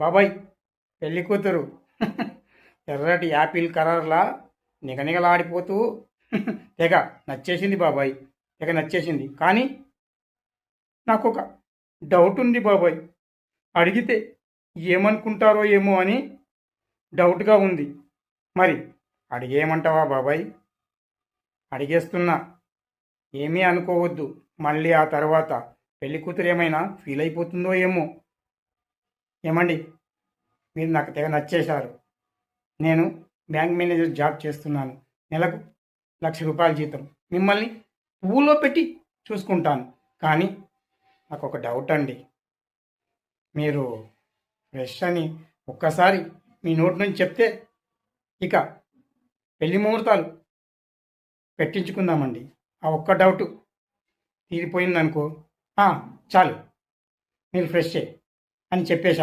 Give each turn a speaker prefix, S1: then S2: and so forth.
S1: బాబాయ్ పెళ్లి కూతురు ఎర్రటి యాపిల్ కలర్లా నిగనిగలాడిపోతూ తెగ నచ్చేసింది బాబాయ్. తెగ నచ్చేసింది. కానీ నాకు ఒక డౌట్ ఉంది బాబాయ్. అడిగితే ఏమనుకుంటారో ఏమో అని డౌట్గా ఉంది. మరి అడిగేయమంటావా బాబాయ్? అడిగేస్తున్నా, ఏమీ అనుకోవద్దు. మళ్ళీ ఆ తర్వాత పెళ్లి కూతురు ఏమైనా ఫీల్ అయిపోతుందో ఏమో. ఏమండి, మీరు నాకు తెగ నచ్చేశారు. నేను బ్యాంక్ మేనేజర్ జాబ్ చేస్తున్నాను. నెలకు ₹1,00,000 జీతం. మిమ్మల్ని పువ్వులో పెట్టి చూసుకుంటాను. కానీ నాకు ఒక డౌట్ అండి. మీరు ఫ్రెష్ అని ఒక్కసారి మీ నోటి నుంచి చెప్తే ఇక పెళ్లి ముహూర్తాలు పెట్టించుకుందామండి. ఆ ఒక్క డౌటు తీరిపోయిందనుకో, చాలు, మీరు ఫ్రెషే అని చెప్పేశాను.